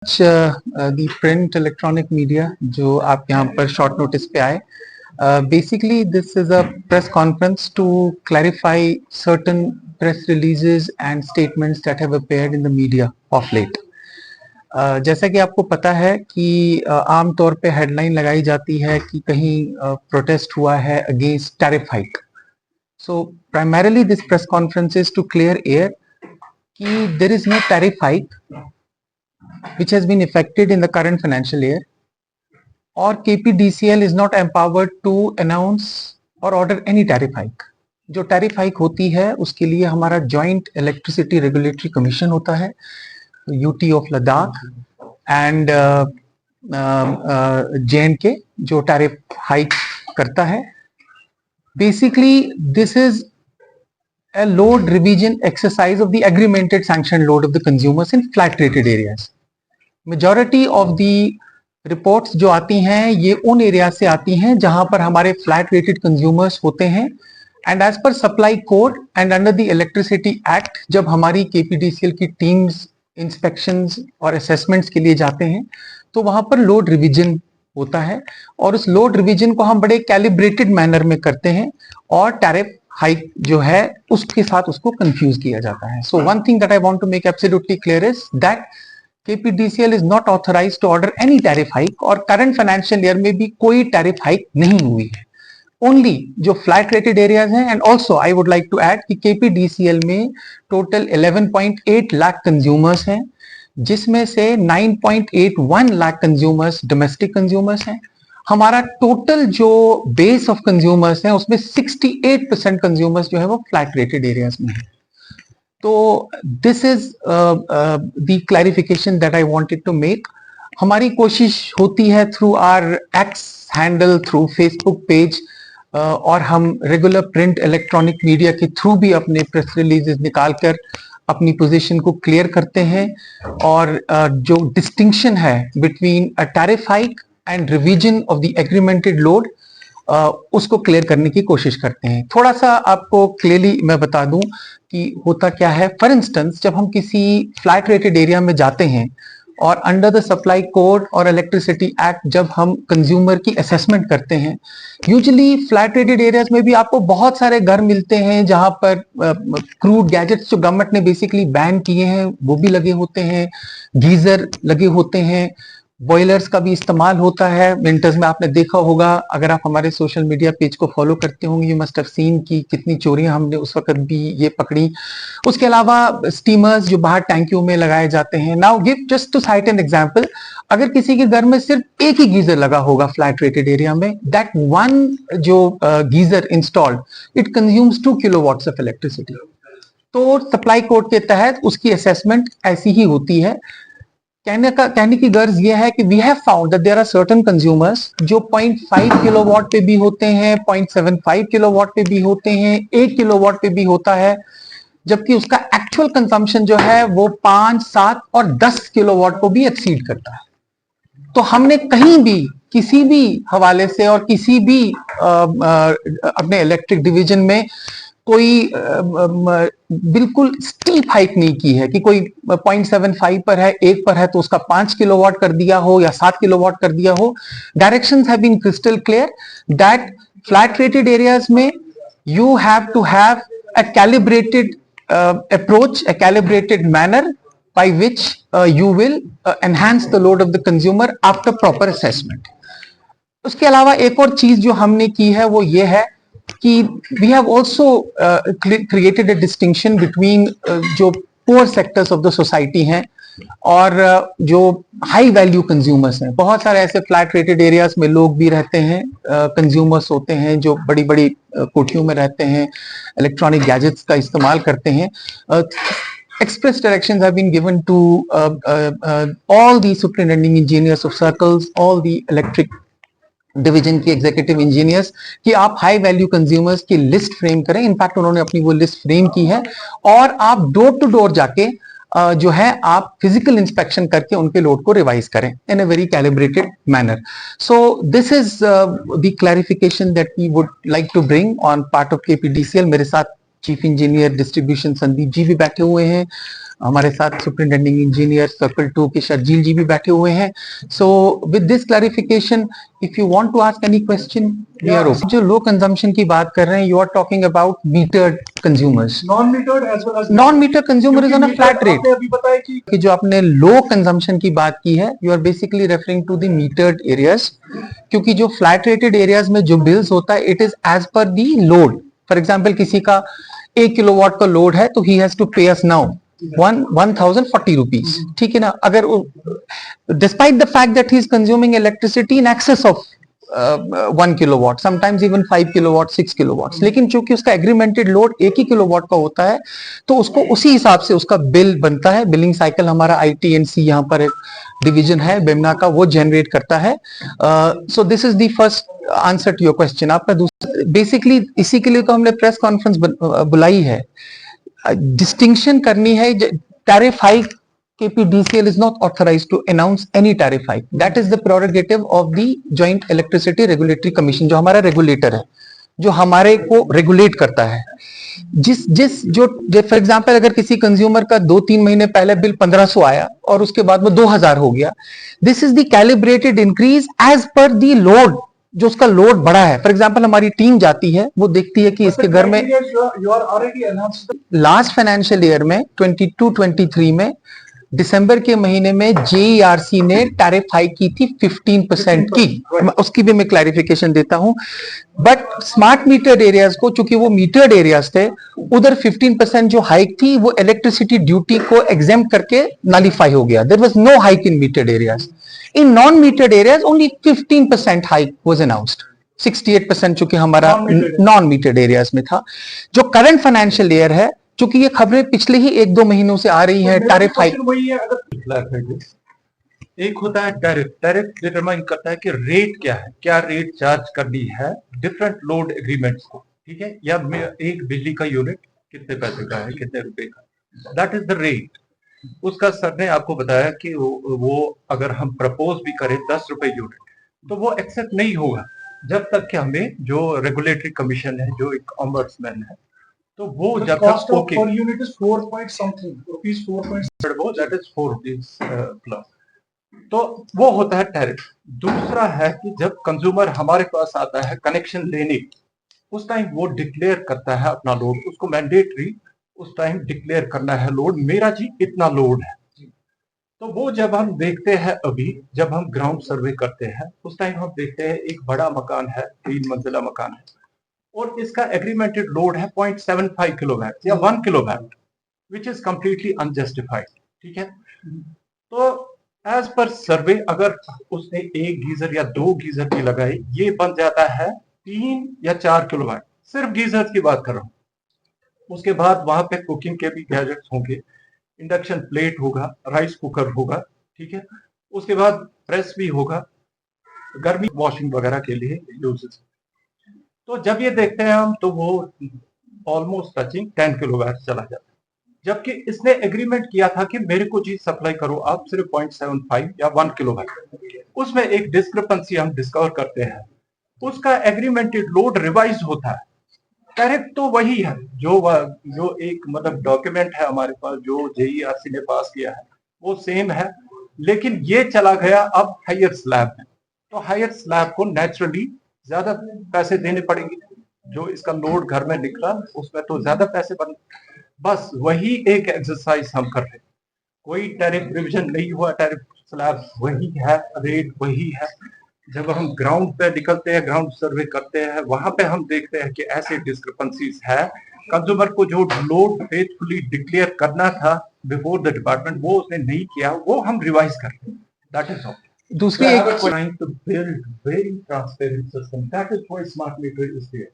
Much the print electronic media जो आप यहाँ पर शॉर्ट नोटिस पे आए. Basically, this is a press conference to clarify certain press releases and statements that have appeared in the media of late. जैसा कि आपको पता है कि आमतौर पे हेडलाइन लगाई जाती है कि कहीं प्रोटेस्ट हुआ है against tariff hike. So primarily this press conference is to clear air कि there is no tariff hike which has been effected in the current financial year, or KPDCL is not empowered to announce or order any tariff hike. जो tariff hike होती है उसके लिए हमारा joint electricity regulatory commission होता है, UT of Ladakh and JNK जो tariff hike करता है. Basically this is a load revision exercise of the agreemented sanctioned load of the consumers in flat rated areas. Majority of the reports जो आती हैं ये उन एरिया से आती हैं जहां पर हमारे फ्लैट रेटेड कंज्यूमर्स होते हैं. And as per supply code and under the electricity act जब हमारी KPDCL की टीम्स इंस्पेक्शंस और असेसमेंट्स के लिए जाते हैं तो वहां पर लोड रिविजन होता है और उस लोड रिविजन को हम बड़े कैलिब्रेटेड मैनर में करते हैं और टैरिफ हाइक जो है उसके साथ उसको कंफ्यूज किया जाता है. So one thing that I want to make absolutely clear is that KPDCL is not authorised to order any tariff hike और करंट फाइनेंशियल ईयर में भी कोई टैरिफ हाइक नहीं हुई है. ओनली जो फ्लैट रेटेड एरियाज हैं. And also I would like to add कि KPDCL में टोटल 11.8 लाख कंज्यूमर्स हैं जिसमें से 9.81 लाख कंज्यूमर्स डोमेस्टिक कंज्यूमर्स हैं. हमारा टोटल जो बेस ऑफ कंज्यूमर्स हैं उसमें 68% कंज्यूमर्स जो है वो फ्लैट रेटेड एरियाज में है. तो this is the clarification that I wanted to make. हमारी कोशिश होती है through our X handle, through Facebook page और हम रेगुलर प्रिंट इलेक्ट्रॉनिक मीडिया के थ्रू भी अपने प्रेस रिलीजेस निकालकर अपनी पोजीशन को क्लियर करते हैं और जो डिस्टिंक्शन है between a tariff hike and revision of the agreemented load उसको क्लियर करने की कोशिश करते हैं. थोड़ा सा आपको क्लियरली मैं बता दूं कि होता क्या है. फॉर इंस्टेंस जब हम किसी फ्लैट रेटेड एरिया में जाते हैं और अंडर द सप्लाई कोड और इलेक्ट्रिसिटी एक्ट जब हम कंज्यूमर की असेसमेंट करते हैं, यूजुअली फ्लैट रेटेड एरियाज में भी आपको बहुत सारे घर मिलते हैं जहां पर क्रूड गैजेट्स जो गवर्नमेंट ने बेसिकली बैन किए हैं वो भी लगे होते हैं, गीजर लगे होते हैं, बॉयलर्स का भी इस्तेमाल होता है. विंटर्स में आपने देखा होगा, अगर आप हमारे सोशल मीडिया पेज को फॉलो करते होंगे, यू मस्ट हैव सीन कि कितनी चोरियां हमने उस वक्त भी ये पकड़ी. उसके अलावा स्टीमर्स जो बाहर टैंकियों में लगाए जाते हैं. Now give just to cite an example, अगर किसी के घर में सिर्फ एक ही गीजर लगा होगा फ्लैट रेटेड एरिया में, दैट वन जो geyser installed it consumes 2 kilowatts of electricity. तो सप्लाई कोड के तहत उसकी असेसमेंट ऐसी ही होती है. कहने की गर्ज ये है कि we have found that there are certain consumers जो 0.5 किलोवाट पे भी होते हैं, 0.75 किलोवाट पे भी होते हैं, 1 किलोवाट पे भी होता है, जबकि उसका एक्चुअल कंजम्पशन जो है वो 5, 7 और 10 किलोवाट को भी एक्सीड करता है. तो हमने कहीं भी किसी भी हवाले से और किसी भी अपने इलेक्ट्रिक डिवीजन में कोई बिल्कुल स्टीप हाइक नहीं की है कि कोई 0.75 पर है, 1 पर है तो उसका 5 किलोवाट कर दिया हो या 7 किलोवाट कर दिया हो. Directions have been crystal clear that flat rated areas में you have to have a calibrated approach, a calibrated manner by which you will enhance the load of the consumer after proper assessment. उसके अलावा एक और चीज जो हमने की है वो ये है कि we have also created a distinction between जो poor sectors of the society हैं और जो हाई वैल्यू कंज्यूमर्स हैं. बहुत सारे ऐसे फ्लैट रेटेड एरियाज में लोग भी रहते हैं, कंज्यूमर्स होते हैं जो बड़ी बड़ी कोठियों में रहते हैं, इलेक्ट्रॉनिक गैजेट्स का इस्तेमाल करते हैं. Express directions have been given to all the superintending engineers of circles, all the electric division की एग्जीक्यूटिव इंजीनियर्स कि आप हाई वैल्यू कंज्यूमर्स की लिस्ट फ्रेम करें. इनफैक्ट उन्होंने अपनी वो लिस्ट फ्रेम की है और आप डोर टू डोर जाके जो है आप फिजिकल इंस्पेक्शन करके उनके लोड को रिवाइज करें in a very calibrated manner. So this is the clarification that we would like to bring on part of KPDCL. मेरे साथ chief engineer distribution Sandeep ji भी बैठे हुए हैं, हमारे साथ सुपरिटेंडिंग इंजीनियर सर्कल 2 के शर्जील जी भी बैठे हुए हैं. So with this clarification, if you want to ask any question, we are open. जो लो कंजम्पशन की बात कर रहे हैं, you are talking about metered consumers. Non metered as well as non meter consumer is on a flat rate. आपने अभी बताया कि जो आपने लो कंजम्पशन की बात की है, you are basically referring to the metered areas, क्योंकि जो फ्लैट रेटेड एरियाज में जो बिल्स होता है, it is as per the load. For example किसी का 1 किलोवाट का लोड है, तो ही हैज टू पे अस नाउ 1040 रुपीज. ठीक है ना. अगर despite the fact that he is consuming electricity in excess of 1 kilowatt, sometimes even 5 kilowatt, 6 kilowatt, लेकिन चूंकि उसका एग्रीमेंटेड लोड 1 ही किलोवाट का होता है, तो उसको उसी हिसाब से उसका बिल बनता है. बिलिंग साइकिल हमारा ITNC यहाँ पर एक डिवीजन है बेमना का, वो जनरेट करता है. So this is the first answer to your question. आपका दूसरा, बेसिकली इसी के लिए तो हमने प्रेस कॉन्फ्रेंस बुलाई है, डिस्टिंक्शन करनी है. Tariff hike, KPDCL is not authorized to announce any tariff hike. That is the prerogative of the Joint Electricity Regulatory Commission, जो हमारा रेगुलेटर है, जो हमारे को रेगुलेट करता है. जो फॉर एग्जांपल अगर किसी कंज्यूमर का 2-3 महीने पहले बिल 1500 आया और उसके बाद में 2000 हो गया, this is the calibrated increase as per the load. जो उसका लोड बढ़ा है, फॉर एग्जांपल हमारी टीम जाती है, वो देखती है कि इसके घर में लास्ट फाइनेंशियल ईयर में 22-23 में दिसंबर के महीने में JERC ने टैरिफ हाइक की थी 15% की. उसकी भी मैं क्लैरिफिकेशन देता हूं. बट स्मार्ट मीटर्ड एरियाज को, चूंकि वो मीटर्ड एरियाज थे, उधर 15% जो हाइक थी वो इलेक्ट्रिसिटी ड्यूटी को एग्जेम्प्ट करके नलिफाई हो गया. There was no hike in metered areas. In non metered areas only 15% hike was announced. 68% चूंकि हमारा नॉन मीटर्ड एरियाज में था. जो करंट फाइनेंशियल ईयर है, चूंकि ये खबरें पिछले ही 1-2 महीनों से आ रही हैं, टैरिफ हाइक. एक होता है टैरिफ. टैरिफ डिटरमाइन करता है कि रेट क्या है, क्या रेट चार्ज करनी है डिफरेंट लोड एग्रीमेंट्स को. ठीक है, या एक बिजली का यूनिट कितने पैसे का है, कितने रुपए का, दैट इज द रेट. उसका सर ने आपको बताया कि वो अगर हम प्रपोज भी करें 10 रुपए यूनिट, तो वो एक्सेप्ट नहीं होगा जब तक कि हमें जो रेगुलेटरी कमीशन है, जो एक ऑम्बड्समैन है, तो वो जब तक okay per unit is 4 point something rupees, 4 वो दैट इज 4 रुपीस प्लस. तो वो होता है टैरिफ. दूसरा है कि जब कंज्यूमर हमारे पास आता है कनेक्शन लेने, उस टाइम वो डिक्लेयर करता है अपना लोड. उसको मैंडेटरी उस टाइम डिक्लेयर करना है लोड, मेरा जी इतना लोड है. तो वो जब हम देखते हैं, अभी जब हम ग्राउंड सर्वे करते हैं, उस टाइम हम देखते हैं एक बड़ा मकान है, 3 मंजिला मकान है, और इसका एग्रीमेंटेड लोड है 0.75 किलोवाट या 1 kilowatt, which is completely unjustified. ठीक है, तो एज पर सर्वे अगर उसने 1 गीजर या 2 गीजर की लगाई, ये बन जाता है 3 या 4 किलोवाट. सिर्फ गीजर की बात कर रहा हूं. उसके बाद वहां पे कुकिंग के भी गैजेट्स होंगे, इंडक्शन प्लेट होगा, राइस कुकर होगा. ठीक है, उसके बाद प्रेस भी होगा, गर्मी वॉशिंग वगैरह के लिए यूजेस. तो जब ये देखते हैं हम, तो वो ऑलमोस्ट टचिंग 10 किलोवाट चला जाता है. जबकि इसने एग्रीमेंट किया था कि मेरे को चीज सप्लाई करो आप सिर्फ 0.75 या 1 किलोवाट. उसमें एक डिस्क्रिपेंसी हम डिस्कवर करते हैं. उसका एग्रीमेंटेड लोड रिवाइज होता है. टैरिफ तो वही है जो एक मतलब डॉक्यूमेंट है हमारे पास, जो JERC ने पास किया है, वो सेम है. लेकिन ये चला गया अब हायर स्लैब में, तो हायर स्लैब को नेचुरली ज्यादा पैसे देने पड़ेंगे. जो इसका लोड घर में निकला, उसमें तो ज्यादा पैसे बन. बस वही एक एक्सरसाइज हम कर रहे हैं. कोई टैरिफ रिविजन नहीं हुआ, टैरिफ स्लैब वही है, रेट वही है. जब हम ग्राउंड पे निकलते हैं, ग्राउंड सर्वे करते हैं, वहां पे हम देखते हैं कि ऐसे डिस्क्रिपेंसीज है. कंज्यूमर को जो लोड फेथफुली डिक्लेयर करना था बिफोर द डिपार्टमेंट, वो उसने नहीं किया, वो हम रिवाइज करते हैं. That is all. दूसरी एक trying to build very transparent system. That is why smart meter is there.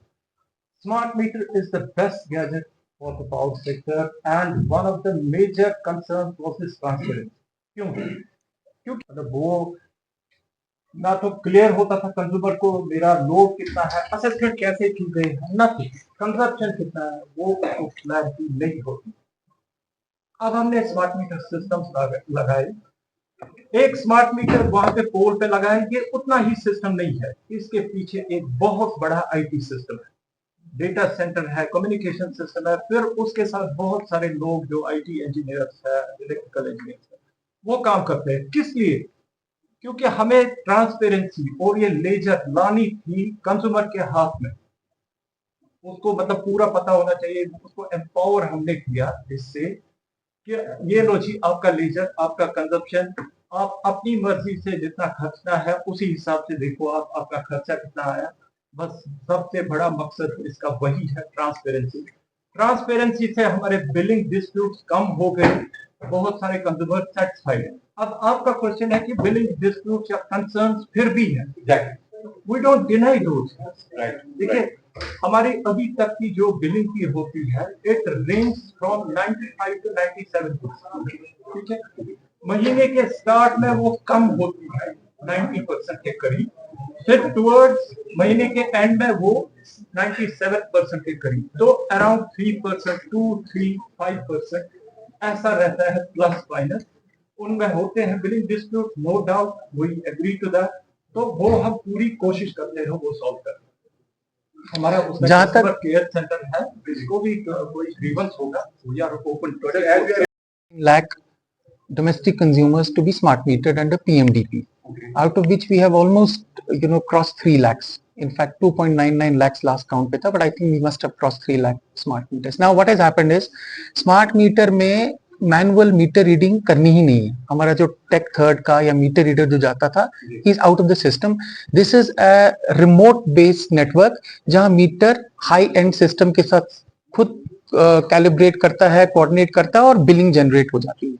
Smart meter is the best gadget for the power sector and one of the major concern was this transparency. क्यों? क्योंकि मतलब वो ना तो clear होता था consumer को मेरा लोड कितना है, असेसमेंट कैसे की गई है, ना कंजप्शन कितना है, वो क्लैरिटी नहीं होती. अब हमने स्मार्ट मीटर सिस्टम्स लगाए. एक स्मार्ट मीटर वहां पे पोल पे लगाए, ये उतना ही सिस्टम नहीं है. इसके पीछे एक बहुत बड़ा IT सिस्टम है. डेटा सेंटर है, कम्युनिकेशन सिस्टम है, फिर उसके साथ बहुत सारे लोग जो आईटी इंजीनियर्स है, इलेक्ट्रिकल इंजीनियर्स है, वो काम करते हैं। किस लिए? क्योंकि हमें ट्रांसपेरेंसी और ये लेजर लानी थी कंज्यूमर के हाथ में। उसको मतलब पूरा पता होना चाहिए, उसको एम्पावर हमने किया इससे कि ये लो जी आपका लेजर, आपका कंजप्शन, आप अपनी मर्जी से जितना खर्चना है उसी हिसाब से देखो आप, आपका खर्चा कितना आया। बस सबसे बड़ा मकसद इसका वही है, ट्रांसपेरेंसी। ट्रांसपेरेंसी से हमारे बिलिंग डिस्प्यूट्स कम हो गए, बहुत सारे कंज्यूमर सेटिस्फाइड हैं। अब आपका क्वेश्चन है कि बिलिंग डिस्प्यूट्स या कंसर्न्स फिर भी हैं। We don't deny those, right. देखिए हमारी अभी तक की जो बिलिंग की होती है, इट रेंज फ्रॉम 95 टू 97%, ठीक है। महीने के स्टार्ट में वो कम होती है 90% के करीब, फिर टुवर्ड्स महीने के एंड में वो 97% के करीब, तो अराउंड 3% 2-3-5% ऐसा रहता है, प्लस माइनस उनमें होते हैं billing dispute, no doubt, we agree to that. तो वो हम पूरी कोशिश करते हैं वो सॉल्व करने। हमारा उसमें कस्टमर केयर सेंटर है, जिसको भी कोई ग्रीवेंस होगा we are open to lakh domestic consumers to be smart metered under PMDP, out of which we have almost crossed 3 lakhs. In fact 2.99 lakhs last count पे था, but I think we must have crossed 3 lakh smart meters. Now what has happened is smart meter में manual meter reading करनी ही नहीं है। हमारा जो take third का या मीटर रीडर जो जाता था, he is out of the system. This is a remote based network जहां मीटर हाई एंड सिस्टम के साथ खुद कैलिब्रेट करता है, कोऑर्डिनेट करता है और बिलिंग जनरेट हो जाती है।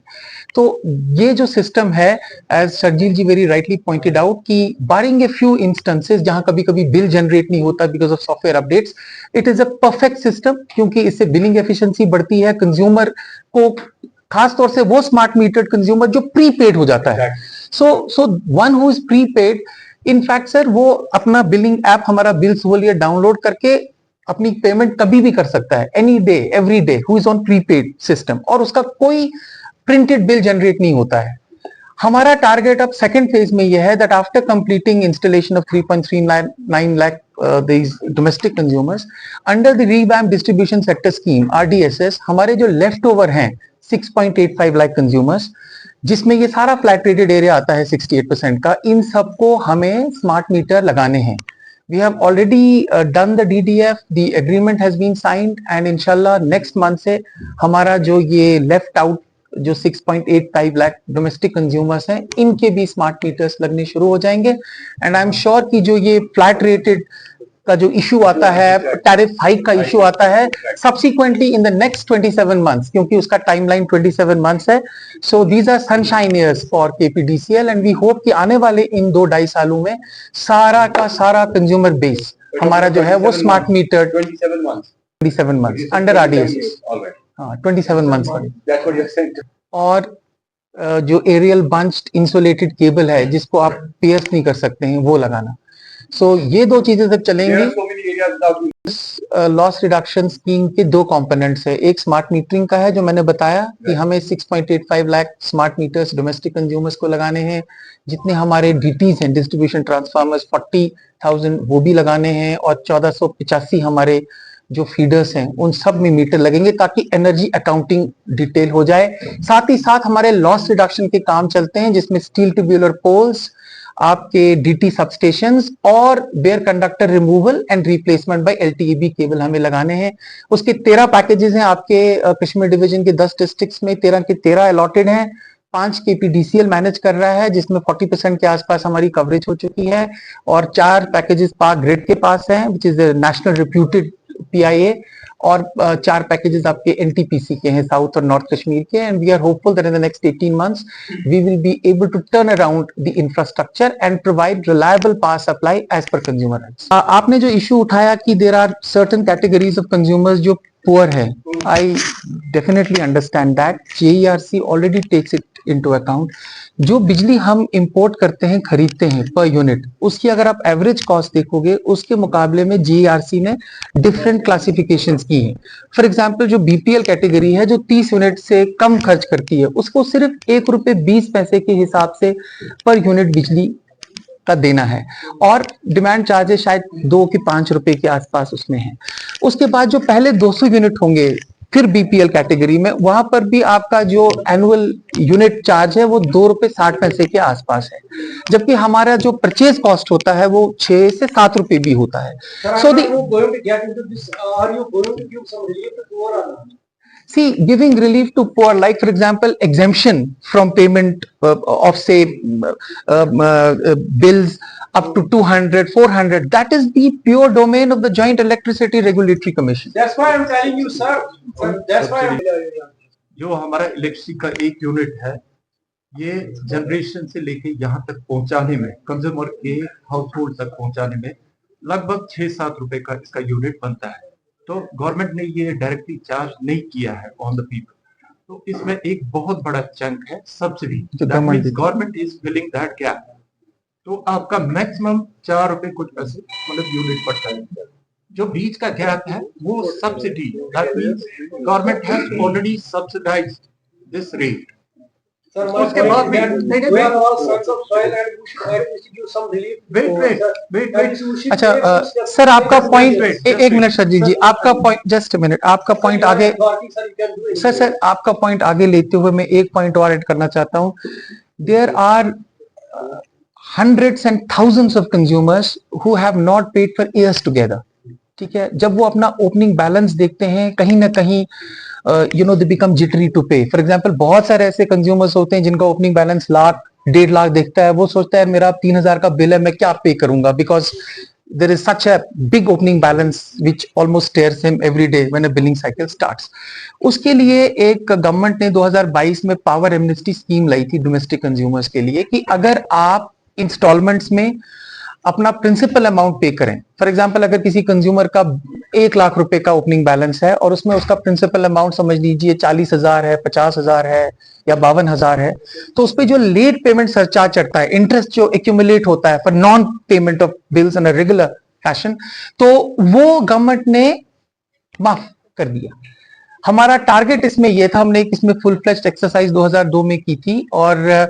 तो ये जो सिस्टम है, एज शर्जील जी वेरी राइटली पॉइंटेड आउट, कि बारिंग ए फ्यू इंस्टेंसेस जहां कभी कभी बिल जनरेट नहीं होता because of software updates, it is a perfect system, क्योंकि इससे बिलिंग एफिशिएंसी बढ़ती है। कंज्यूमर को, खास तौर से वो स्मार्ट मीटर्ड कंज्यूमर जो प्रीपेड हो जाता है, so one who is prepaid, in fact sir वो अपना बिलिंग ऐप हमारा बिल्स वोलियर डाउनलोड करके अपनी पेमेंट कभी भी कर सकता है, any day every day, who is on prepaid system, और उसका कोई प्रिंटेड बिल जनरेट नहीं होता है। हमारा टारगेट अब सेकंड फेज में यह है that after completing installation of 3.39 lakh these domestic consumers under the revamped distribution sector scheme RDSS, हमारे जो लेफ्ट ओवर हैं 6.85 lakh consumers, जिसमें ये सारा फ्लैट रेटेड एरिया आता है 68% का, इन सबको हमें स्मार्ट मीटर लगाने हैं। We have already done the DDF, the agreement has been signed, and inshallah next month से हमारा जो ये left out जो 6.85 लाख डोमेस्टिक कंज्यूमर्स हैं, इनके भी स्मार्ट मीटर्स लगने शुरू हो जाएंगे। एंड आई एम श्योर कि जो ये फ्लैट रेटेड का जो इशू आता है, टैरिफ हाइक का इशू आता है, subsequently in the next 27 months, क्योंकि उसका टाइमलाइन 27 मंथ्स है, so these are sunshine years for KPDCL, and we hope कि आने वाले इन 2-2.5 सालों में सारा का सारा कंज्यूमर बेस हमारा जो है वो smart meter 27 months under RDS, हाँ 27 मंथ्स। और जो एरियल बंच्ड इंसुलेटेड केबल है जिसको आप पियर्स नहीं कर सकते हैं, वो लगाना। सो ये दो चीजें जब चलेंगी। लॉस रिडक्शन स्कीम के दो कंपोनेंट्स है, एक स्मार्ट मीटरिंग का है जो मैंने बताया कि हमें 6.85 lakh smart meters domestic consumers को लगाने हैं। जितने हमारे डीटीज हैं, डिस्ट्रीब्यूशन ट्रांसफार्मर्स 40,000 वो भी लगाने हैं, और 1485 हमारे जो फीडर्स हैं उन सब में मीटर लगेंगे ताकि एनर्जी अकाउंटिंग डिटेल हो जाए। साथ ही साथ हमारे लॉस रिडक्शन के काम चलते हैं जिसमें स्टील ट्यूब्यूलर पोल्स, आपके डीटी सबस्टेशंस और bare conductor removal and replacement by LTEB cable हमें लगाने हैं। उसके 13 पैकेजेस हैं आपके कश्मीर डिवीजन के 10 डिस्ट्रिक्ट्स में, 13 के 13 अलॉटेड हैं। 5 केपीडीसीएल मैनेज कर रहा है जिसमें 40% के आसपास हमारी कवरेज हो चुकी है, और 4 पैकेजेस पाक ग्रिड के पास हैं which is national reputed PIA, और 4 पैकेजेस आपके एनटीपीसी के हैं साउथ और नॉर्थ कश्मीर के। And we are hopeful that in the next 18 months we will be able to turn around the infrastructure and provide reliable power supply as per consumer rights. आपने जो issue उठाया कि there are certain categories of consumers जो poor है, I definitely understand that. JERC already takes it into account. जो बिजली हम import करते हैं, खरीदते हैं पर यूनिट, उसकी अगर आप एवरेज कॉस्ट देखोगे उसके मुकाबले में जेईआरसी ने डिफरेंट क्लासिफिकेशंस की हैं। फॉर एग्जांपल जो बीपीएल कैटेगरी है जो 30 यूनिट से कम खर्च करती है, उसको सिर्फ ₹1.20 के हिसाब से पर यूनिट बिजली का देना है, और डिमांड चार्जेस शायद 2 कि 5 रुपए के आसपास उसमें है। उसके बाद जो पहले 200 यूनिट होंगे फिर बीपीएल कैटेगरी में, वहां पर भी आपका जो एनुअल यूनिट चार्ज है वो 2 रुपए 60 पैसे के आसपास है, जबकि हमारा जो परचेज कॉस्ट होता है वो 6 से 7 रुपए भी होता है। So see, giving relief to poor, like for example exemption from payment of say bills up to 200 400, that is the pure domain of the Joint Electricity Regulatory Commission. that's why I'm telling you, sir. That's why I'm. जो हमारा electricity का एक unit है, ये generation से लेके यहाँ तक पहुंचाने में, कंज्यूमर के हाउस होल्ड तक पहुंचाने में लगभग 6-7 रुपए का इसका यूनिट बनता है। तो गवर्नमेंट ने ये डायरेक्टली चार्ज नहीं किया है ऑन द पीपल, तो इसमें एक बहुत बड़ा चंक है subsidy. Government is filling that gap. तो आपका मैक्सिमम 4 रुपए कुछ पैसे मतलब यूनिट पड़ता है। जो बीच का गैप है वो subsidy, that means government has already subsidised this rate. Sir, उसके बाद भी we are all sons of soil and we should give some relief. wait. अच्छा सर, आपका पॉइंट एक मिनट सर जी, आपका पॉइंट जस्ट मिनट, आपका पॉइंट आगे sir आपका पॉइंट आगे लेते हुए मैं एक पॉइंट और ऐड करना चाहता हूँ। There are hundreds and thousands of consumers who have not paid for years together. ठीक है, जब वो अपना ओपनिंग बैलेंस देखते हैं कहीं ना कहीं दे बिकम जिटरी टू पे। फॉर एग्जांपल, बहुत सारे ऐसे कंज्यूमर्स होते हैं जिनका ओपनिंग बैलेंस 1,00,000-1.5 लाख दिखता है, वो सोचता है मेरा 3,000 का बिल है, मैं क्या पे करूंगा, because there is such a big opening balance which almost stares him every day when a billing cycle starts. उसके लिए एक गवर्नमेंट ने 2022 में पावर एमनेस्टी स्कीम लाई थी डोमेस्टिक कंज्यूमर्स के लिए, कि अगर आप इंस्टॉलमेंट्स में अपना प्रिंसिपल अमाउंट पे करें, फॉर एग्जांपल अगर किसी कंज्यूमर का 1 लाख रुपए का ओपनिंग बैलेंस है और उसमें उसका प्रिंसिपल अमाउंट समझ लीजिए 40,000 है, 50,000 है या 52,000 है, तो उस पे जो लेट पेमेंट सरचार्ज चढ़ता है, इंटरेस्ट जो एक्यूमुलेट होता है for non payment of bills in a regular fashion, तो वो गवर्नमेंट ने माफ कर दिया। हमारा टारगेट इसमें यह था, हमने इसमें फुल फ्लेज्ड एक्सरसाइज 2002 में की थी, और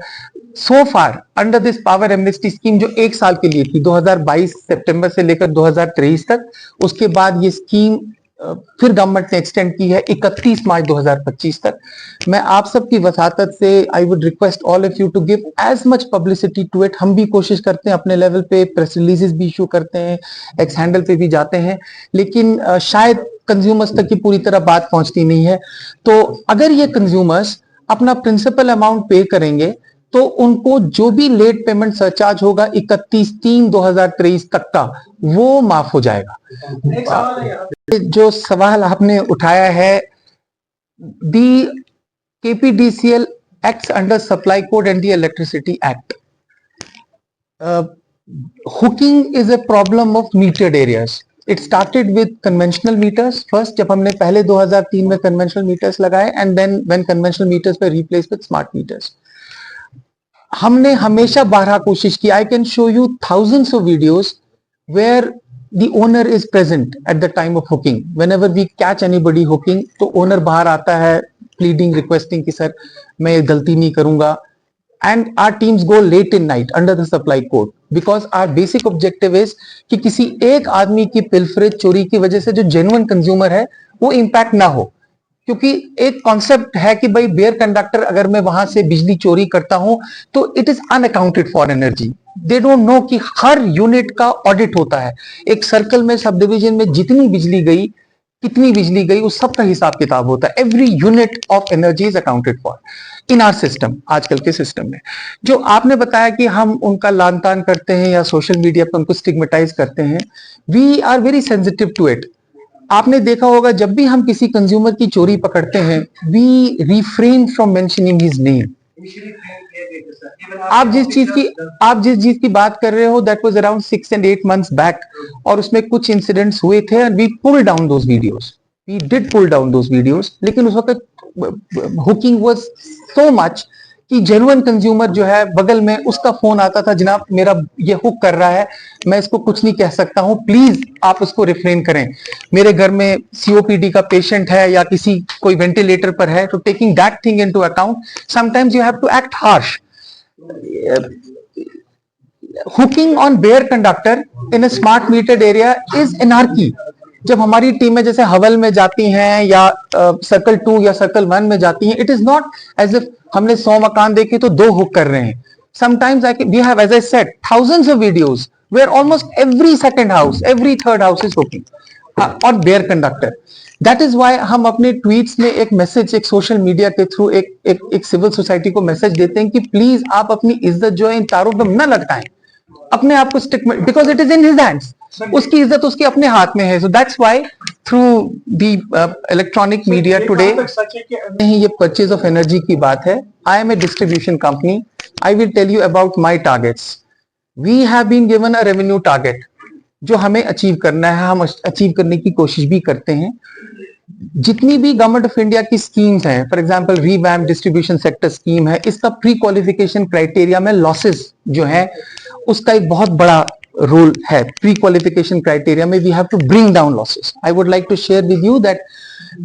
so far under this power amnesty scheme जो 1 साल के लिए थी, 2022 सितंबर से लेकर 2023 तक, उसके बाद ये स्कीम फिर गवर्नमेंट ने एक्सटेंड की है 31 मार्च 2025 तक। मैं आप सबकी वसातत से I would request all of you to give as much publicity to it. हम भी कोशिश करते हैं अपने लेवल पे, प्रेस रिलीजेस भी इशू करते हैं, एक्स हैंडल पे भी जाते हैं, लेकिन शायद कंज्यूमर्स तक की पूरी तरह बात पहुंचती नहीं है। तो अगर ये कंज्यूमर्स अपना प्रिंसिपल अमाउंट पे करेंगे तो उनको जो भी लेट पेमेंट सरचार्ज होगा 31/3/2023 तक का, वो माफ हो जाएगा। जो सवाल आपने उठाया है, दी KPDCL acts under Supply Code and the Electricity Act. Hooking is a problem of metered areas. It started with conventional meters first, जब हमने पहले 2003 में conventional meters लगाए, and then when conventional meters were replaced with smart meters. हमने हमेशा बारहा कोशिश की, I can show you thousands of videos where the owner is present at the time of hooking. Whenever we catch anybody hooking, तो owner बाहर आता है pleading, requesting कि सर मैं ये गलती नहीं करूंगा, and our teams go late in night under the supply code because our basic objective is कि किसी एक आदमी की पिलफरेज चोरी की वजह से जो genuine consumer है वो impact ना हो। क्योंकि एक कॉन्सेप्ट है कि भाई बेयर कंडक्टर, अगर मैं वहां से बिजली चोरी करता हूं तो it is unaccounted for energy. They don't know कि हर यूनिट का ऑडिट होता है, एक सर्कल में, सब डिवीजन में जितनी बिजली गई, कितनी बिजली गई, उस सब का हिसाब किताब होता है। Every unit of energy is accounted for in our system, आजकल के सिस्टम में। जो आपने बताया कि हम उनका लान तान करते हैं या सोशल मीडिया पर उनको स्टिग्मेटाइज करते हैं, we are very sensitive to it. आपने देखा होगा जब भी हम किसी कंज्यूमर की चोरी पकड़ते हैं, we refrain from mentioning his name. आप जिस चीज की बात कर रहे हो, that was around 6 and 8 months back, और उसमें कुछ इंसिडेंट्स हुए थे and we pull down those videos, we did pull down those videos. लेकिन उस वक्त हुकिंग वाज सो मच कि जेन्युइन कंज्यूमर जो है बगल में, उसका फोन आता था, जनाब मेरा ये हुक कर रहा है, मैं इसको कुछ नहीं कह सकता हूं, प्लीज आप उसको रिफ्रेन करें, मेरे घर में COPD का पेशेंट है या किसी कोई वेंटिलेटर पर है। तो taking that thing into account, sometimes you have to act harsh. Hooking on bare conductor in a smart metered area is anarchy. जब हमारी टीमें जैसे हवल में जाती हैं या सर्कल 2 या सर्कल 1 में जाती हैं, it is not as if हमने 100 मकान देखे तो 2 हुक कर रहे हैं. Sometimes we have, as I said, thousands of videos where almost every second house, every third house is hooking और bare conductor. That is why हम अपने ट्वीट्स में एक मैसेज, एक सोशल मीडिया के थ्रू एक सिविल सोसाइटी को message देते हैं कि प्लीज आप अपनी इज्जत जो है इन तारों पे न लटकाएं, अपने आप को स्टिक में, because it is in his hands. उसकी इज्जत उसके अपने हाथ में है. So that's why through the electronic media today, नहीं ये परचेज ऑफ एनर्जी की बात है. I am a distribution company. I will tell you about my targets. We have been given a revenue target जो हमें अचीव करना है. हम अचीव करने की कोशिश भी करते हैं. जितनी भी गवर्नमेंट ऑफ इंडिया की स्कीम्स हैं, for example revamp distribution sector scheme है, इसका प्री क्वालिफिकेशन क्राइटेरिया में लॉसेस जो है उसका एक बहुत बड़ा रोल है. प्री क्वालिफिकेशन क्राइटेरिया में we have to bring down losses. I would like to share with you that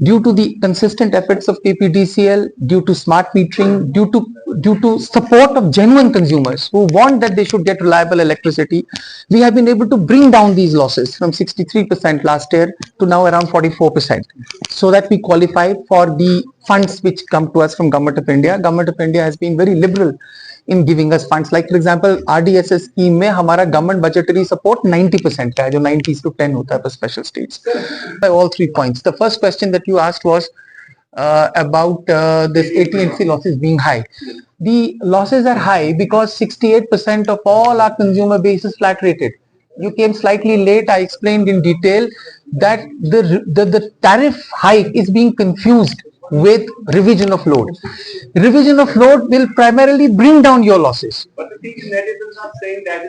due to the consistent efforts of KPDCL, due to smart metering, due to support of genuine consumers who want that they should get reliable electricity, we have been able to bring down these losses from 63% last year to now around 44%, so that we qualify for the funds which come to us from Government of India. Government of India has been very liberal in giving us funds. Like for example, RDSS scheme में हमारा government budgetary support 90% का है, जो 90:10 होता है for special states. By all 3 points. The first question that you asked was about this AT&C losses being high. The losses are high because 68% of all our consumer base is flat rated. You came slightly late. I explained in detail that the tariff hike is being confused with revision of load. Revision of load will primarily bring down your losses. But these netizens are saying that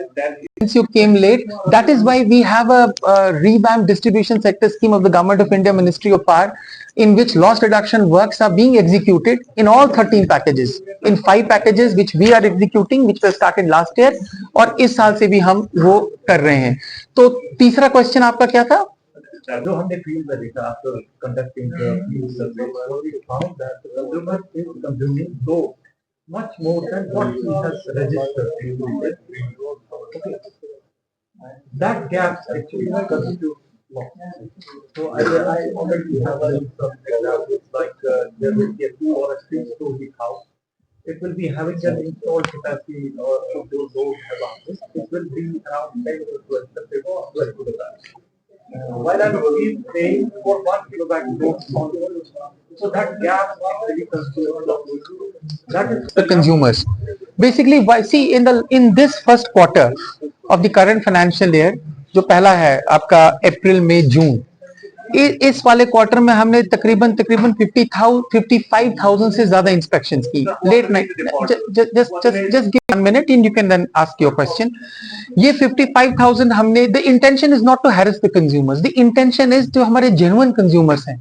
Since you came late, that is why we have a revamped distribution sector scheme of the Government of India Ministry of Power, in which loss reduction works are being executed in all 13 packages, in 5 packages which we are executing, which were started last year, और इस साल से भी हम वो कर रहे हैं. तो तीसरा क्वेश्चन आपका क्या था? जो हमने फील्ड में देखा after conducting field survey, we found that the consumer is consuming too much more than what he has registered. Okay. That gap actually constitutes loss. So I already have some examples like there will be a 2 or a 3-story house. It will be having an installed capacity or those houses. It will be around 10 to 12 kilowatts. While I'm paying for 1 kilowatt load, so that gap actually constitutes loss. That is The consumers. Basically, why see in this first quarter of the current financial year, जो पहला है आपका अप्रैल मई जून, इस वाले quarter में हमने तकरीबन 55,000 से ज्यादा इंस्पेक्शंस की. Late night, just give 1 minute and you can then ask your question. ये 55,000 हमने, the intention is not to harass the consumers. The intention is जो हमारे genuine consumers हैं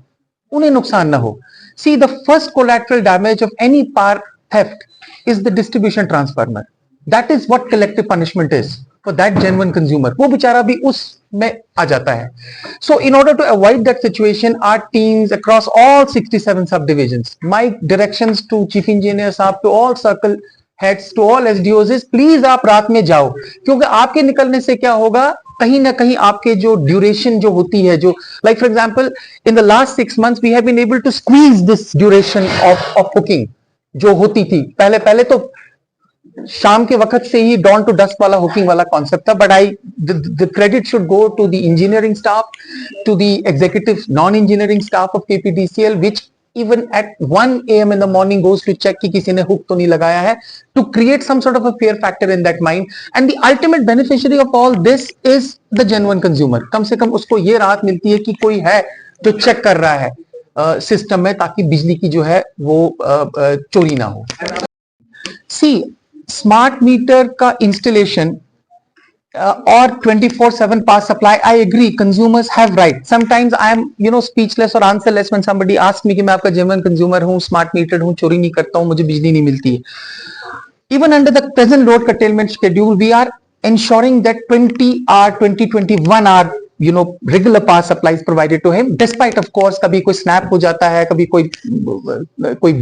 उन्हें नुकसान ना हो. See, the first collateral damage of any power theft is the distribution transformer. That is what collective punishment is for that genuine consumer. वो बेचारा भी उस में आ जाता है. So in order to avoid that situation, our teams across all 67 subdivisions, my directions to chief engineer साहब, to all circle heads, to all SDOs is please आप रात में जाओ, क्योंकि आपके निकलने से क्या होगा, कहीं ना कहीं आपके जो ड्यूरेशन जो होती है, जो like for example in the last 6 months we have been able to squeeze this duration of hooking जो होती थी. पहले तो शाम के वक्त से ही dawn to dusk वाला हुकिंग वाला कॉन्सेप्ट था. But the credit should go to the engineering staff, to the executive non-engineering staff of KPDCL, which even at 1 AM in the morning goes to check कि किसी ने hook तो नहीं लगाया है, to create some sort of a fear factor in that mind. And the ultimate beneficiary of all this is the genuine consumer. कम से कम उसको ये राहत मिलती है कि कोई है जो चेक कर रहा है सिस्टम में, ताकि बिजली की जो है वो चोरी ना हो. See, स्मार्ट मीटर का इंस्टॉलेशन और 24/7 power supply, I agree, consumers have right. Sometimes I am speechless और answerless when somebody asks me कि मैं आपका जेन्युइन कंज्यूमर हूं, स्मार्ट मीटर हूं, चोरी नहीं करता हूं, मुझे बिजली नहीं मिलती है. Even under the present load curtailment schedule, we are ensuring that 21 hour regular power supply is provided to him, despite of course कभी कोई snap हो जाता है, कभी कोई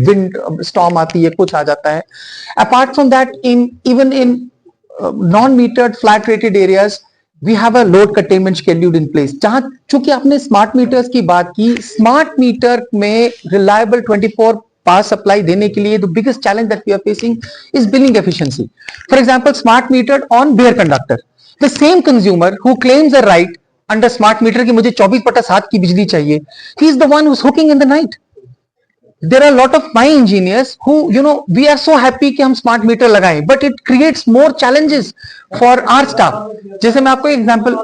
wind storm आती है, कुछ आ जाता है. Apart from that, even in non-metered flat rated areas, we have a load containment scheduled in place. जहां चूंकि आपने स्मार्ट मीटर्स की बात की, स्मार्ट मीटर में रिलायबल 24 पावर सप्लाई देने के लिए the biggest challenge that we are facing is billing efficiency. For example, smart metered on bare conductor. The same consumer who claims a right under smart meter कि मुझे 24/7 की बिजली चाहिए, he is the one who's hooking in the night. There are a lot of my engineers who, you know, we are so happy कि हम smart meter लगाएं, but it creates more challenges for our staff. जैसे मैं आपको example,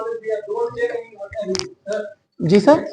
जी sir,